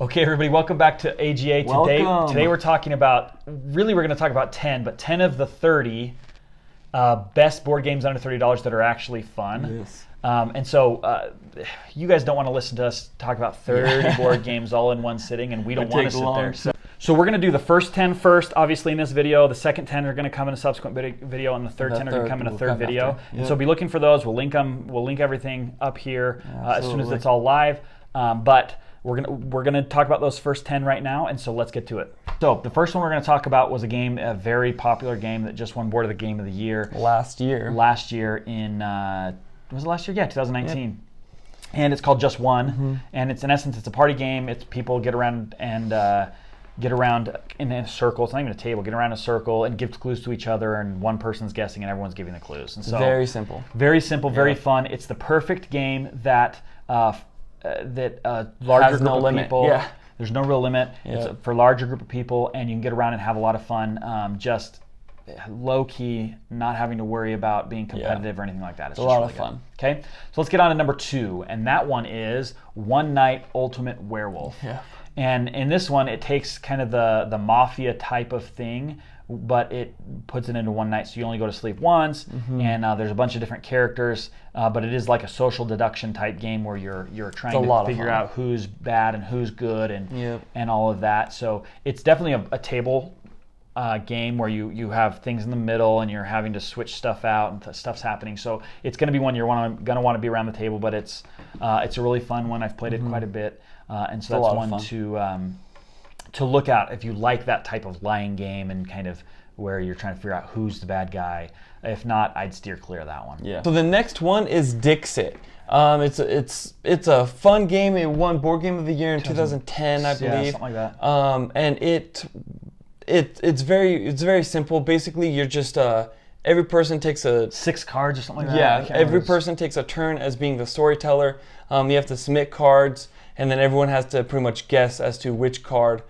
Okay, everybody, welcome back to AGA. Today we're talking about, we're going to talk about 10, but 10 of the 30 best board games under $30 that are actually fun. Yes. And so you guys don't want to listen to us talk about 30 board games all in one sitting, and we don't want to sit there. So we're going to do the first 10 first, obviously, in this video. The second 10 are going to come in a subsequent video, and the third 10 are going to come in a third video. And so be looking for those. We'll link them. We'll link everything up here as soon as it's all live. But we're gonna talk about those first 10 right now, and so let's get to it. So the first one we're gonna talk about was a very popular game that just won Board of the Game of the Year last year. In was it last year? Yeah, 2019. Yep. And it's called JustOne, and it's in essence it's a party game. It's people get around and get around in a circle. It's not even a table. Get around a circle and give clues to each other, and one person's guessing and everyone's giving the clues. And so very simple, very fun. It's the perfect game that larger group of people. Yeah. There's no real limit. Yeah. It's for a larger group of people, and you can get around and have a lot of fun. Just low key, not having to worry about being competitive or anything like that. It's just a lot of fun. Okay, so let's get on to number 2, and that one is One Night Ultimate Werewolf. Yeah. And in this one, it takes kind of the mafia type of thing, but it puts it into one night, so you only go to sleep once, and there's a bunch of different characters, but it is like a social deduction type game where you're trying to figure out who's bad and who's good and all of that. So it's definitely a table game where you have things in the middle and you're having to switch stuff out and stuff's happening. So it's going to be one you're going to want to be around the table, but it's a really fun one. I've played it quite a bit, and so that's one to look at if you like that type of lying game and kind of where you're trying to figure out who's the bad guy. If not, I'd steer clear of that one. Yeah. So the next one is Dixit. It's a fun game. It won Board Game of the Year in 2010, I believe. Yeah, something like that. And it's very simple. Basically, you're just every person takes 6 cards or something like that. Yeah, every person takes a turn as being the storyteller. You have to submit cards, and then everyone has to pretty much guess as to which card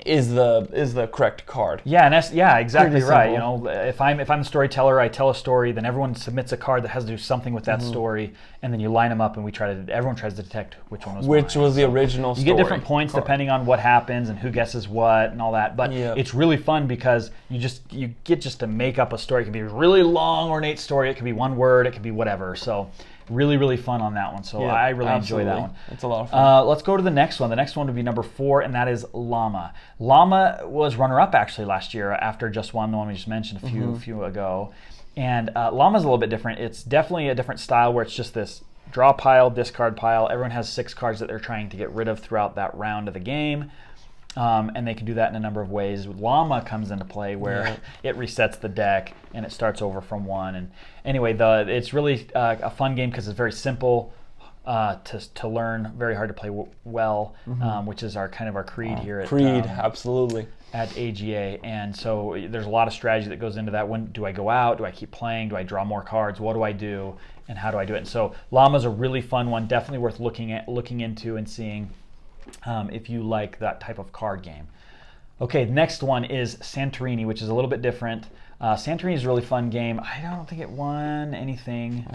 is the correct card. Yeah, and that's exactly right. You know, if I'm the storyteller, I tell a story, then everyone submits a card that has to do something with that story, and then you line them up, and everyone tries to detect which one was the original story. You get different points depending on what happens and who guesses what and all that. But it's really fun because you get to make up a story. It can be a really long, ornate story. It can be one word. It can be whatever. So really, really fun on that one. So I really enjoy that one. It's a lot of fun. Let's go to the next one. The next one would be number 4, and that is Llama. Llama was runner-up actually last year after JustOne, the one we just mentioned a few ago. And Llama's a little bit different. It's definitely a different style where it's just this draw pile, discard pile. Everyone has 6 cards that they're trying to get rid of throughout that round of the game. And they can do that in a number of ways. Llama comes into play where it resets the deck and it starts over from 1. And anyway, it's really a fun game because it's very simple to learn, very hard to play well, which is our creed here. Absolutely. At AGA, and so there's a lot of strategy that goes into that. When do I go out? Do I keep playing? Do I draw more cards? What do I do? And how do I do it? And so Llama's a really fun one, definitely worth looking into and seeing. If you like that type of card game. Okay, next one is Santorini, which is a little bit different. Santorini is a really fun game. I don't think it won anything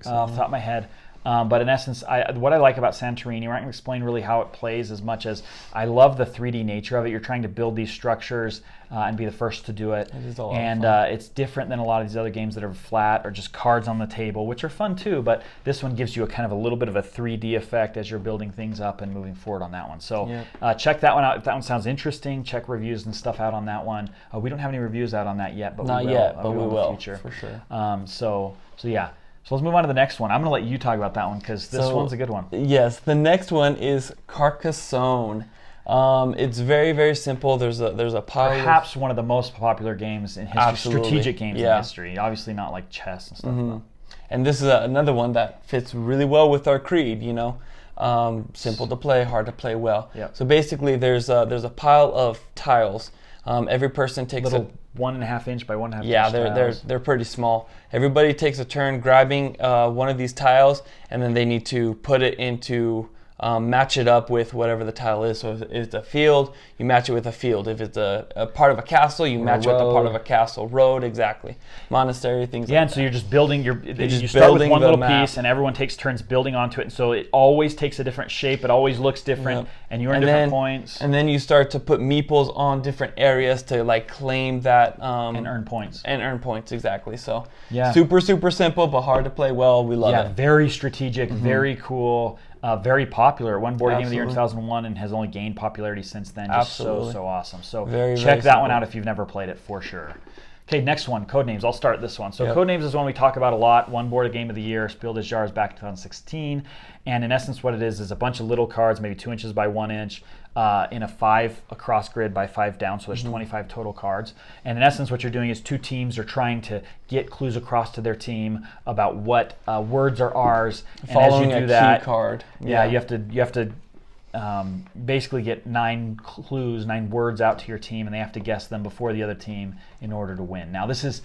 off the top of my head. But in essence, what I like about Santorini, we're not going to explain really how it plays as much as I love the 3D nature of it. You're trying to build these structures and be the first to do it. And it's different than a lot of these other games that are flat or just cards on the table, which are fun too, but this one gives you a little bit of a 3D effect as you're building things up and moving forward on that one. So check that one out. If that one sounds interesting, check reviews and stuff out on that one. We don't have any reviews out on that yet, but we will in the future. For sure. So yeah. So let's move on to the next one. I'm going to let you talk about that one because this one's a good one. Yes, the next one is Carcassonne. It's very, very simple. There's a pile. Perhaps one of the most popular games in history, strategic games in history. Obviously not like chess and stuff. And this is another one that fits really well with our creed. Simple to play, hard to play well. Yep. So basically, there's a pile of tiles. Every person takes little 1.5 inch by 1.5 inch. Yeah, they're pretty small. Everybody takes a turn grabbing one of these tiles, and then they need to put it into match it up with whatever the tile is. So if it's a field, you match it with a field. If it's a part of a castle, you match it with a part of a castle. Road, exactly. Monastery, things like that. Yeah, and so you're just building, you start with one little piece, and everyone takes turns building onto it, and so it always takes a different shape, it always looks different, and you earn different points. And then you start to put meeples on different areas to like claim that. And earn points. And earn points, exactly. So yeah. super, super simple, but hard to play well. We love it. Yeah, very strategic, very cool. Very popular. One board game of the year in Absolutely. 2001 and has only gained popularity since then. Just Absolutely. so awesome. So Very, check very that one simple. out if you've never played it for sure. Okay, next one, Codenames. I'll start this one. So Yep. Codenames is one we talk about a lot. One board game of the year, Spiel des Jahres back in 2016. And in essence what it is a bunch of little cards, maybe 2 inches by 1 inch, in a 5 across grid by 5 down, so there's 25 total cards. And in essence what you're doing is 2 teams are trying to get clues across to their team about what words are ours. Following and as you do a that, key card. yeah, you have to basically get 9 clues, 9 words out to your team, and they have to guess them before the other team in order to win. Now this is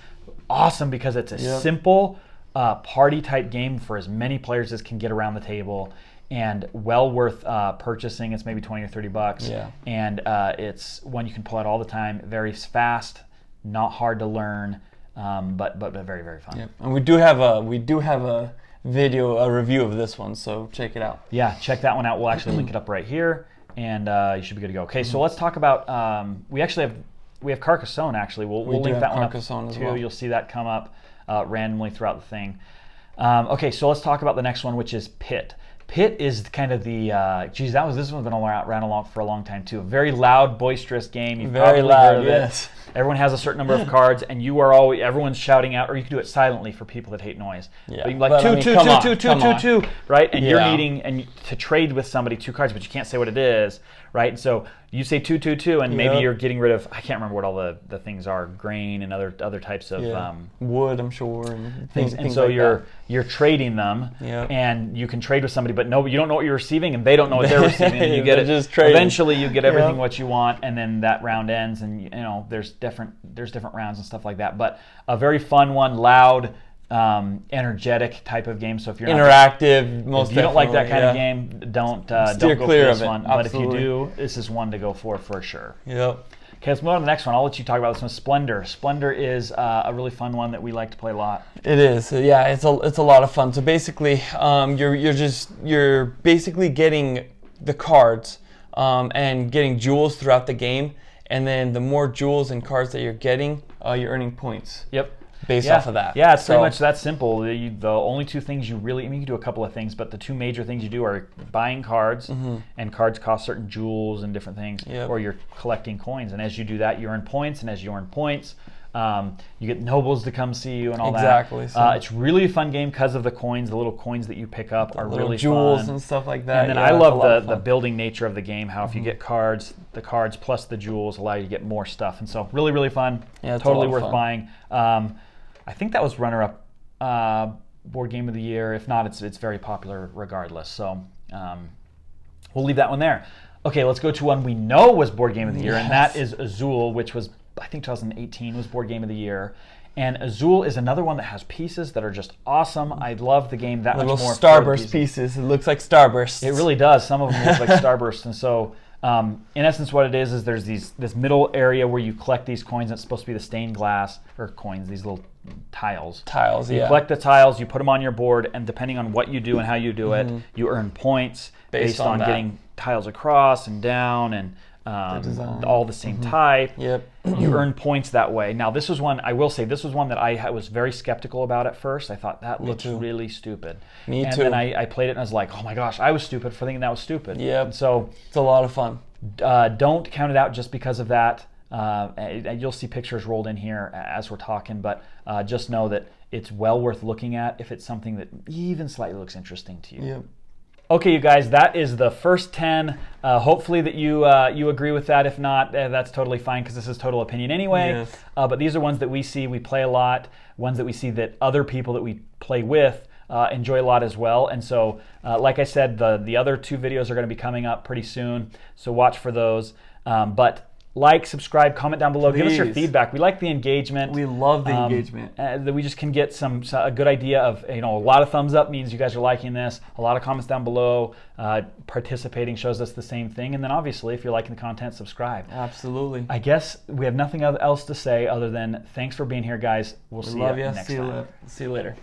awesome because it's a simple party type game for as many players as can get around the table, and well worth purchasing. It's maybe 20 or 30 bucks, and it's one you can pull out all the time. Very fast, not hard to learn, but very, very fun. Yep. And we do have a video, a review of this one, so check it out. Yeah, check that one out. We'll actually link it up right here, and you should be good to go. Okay, so let's talk about. We have Carcassonne. Actually, we'll link that one up as too. well. You'll see that come up randomly throughout the thing. Okay, so let's talk about the next one, which is Pit. Pit is kind of the this one's been around for a long time too. A very loud, boisterous game. You've Very probably loud, heard of yes. it. Everyone has a certain number of cards, and everyone's shouting out, or you can do it silently for people that hate noise. Yeah. But you can like two, right? And you're Yeah. needing to trade with somebody 2 cards, but you can't say what it is, right? And so you say 2, and maybe you're getting rid of, I can't remember what all the things are, grain and other types of wood, I'm sure, and things. And so like you're trading them, Yep. and you can trade with somebody, but you don't know what you're receiving, and they don't know what they're receiving. And you get They're it. just trading. Eventually, you get everything what you want, and then that round ends, and there's different rounds and stuff like that. But a very fun one, loud, energetic type of game. So if you're interactive, if you don't like that kind of game, don't go clear for this of it. one. Absolutely. But if you do, this is one to go for sure. Yep. Okay, let's move on to the next one. I'll let you talk about this one. Splendor. Splendor is a really fun one that we like to play a lot. It is. Yeah, it's a lot of fun. So basically, you're basically getting the cards and getting jewels throughout the game, and then the more jewels and cards that you're getting, you're earning points. Yep. Based off of that. Yeah, it's pretty much that simple. The only 2 things you really, you can do a couple of things, but the 2 major things you do are buying cards, and cards cost certain jewels and different things, or you're collecting coins. And as you do that, you earn points, and as you earn points, you get nobles to come see you and all that. Exactly. So it's really a fun game because of the coins. The little coins that you pick up are really jewels fun. and stuff like that. And then I love the building nature of the game, how if you get cards, the cards plus the jewels allow you to get more stuff. And so really, really fun. Yeah, it's totally a lot of worth fun. buying. I think that was runner-up board game of the year. If not, it's very popular regardless. So we'll leave that one there. Okay, let's go to one we know was board game of the year, and that is Azul, which was, I think 2018 was board game of the year. And Azul is another one that has pieces that are just awesome. I love the game that much more. Little starburst pieces. It looks like starbursts. It really does. Some of them look like starbursts. And so in essence what it is there's this middle area where you collect these coins. It's supposed to be the stained glass, or coins, these little tiles. You collect the tiles, you put them on your board, and depending on what you do and how you do it, you earn points based on getting tiles across and down and all the same type. Yep. You earn points that way. Now this was one, I will say, this was one that I was very skeptical about at first. I thought that looks really stupid. Me too. And then I played it and I was like, oh my gosh, I was stupid for thinking that was stupid. Yep. So it's a lot of fun. Don't count it out just because of that. You'll see pictures rolled in here as we're talking, but just know that it's well worth looking at if it's something that even slightly looks interesting to you. Yep. Okay, you guys, that is the first 10. Hopefully that you agree with that. If not, that's totally fine because this is total opinion anyway. Yes. But these are ones that we see, we play a lot, ones that we see that other people that we play with enjoy a lot as well. And so, like I said, the other 2 videos are going to be coming up pretty soon, so watch for those. But like, subscribe, comment down below. Give us your Please. feedback. We like the engagement. We love the engagement. That we just can get a good idea of, a lot of thumbs up means you guys are liking this. A lot of comments down below, participating shows us the same thing. And then obviously, if you're liking the content, subscribe. Absolutely. I guess we have nothing else to say other than thanks for being here, guys. We'll see you Love you. next time. See you later.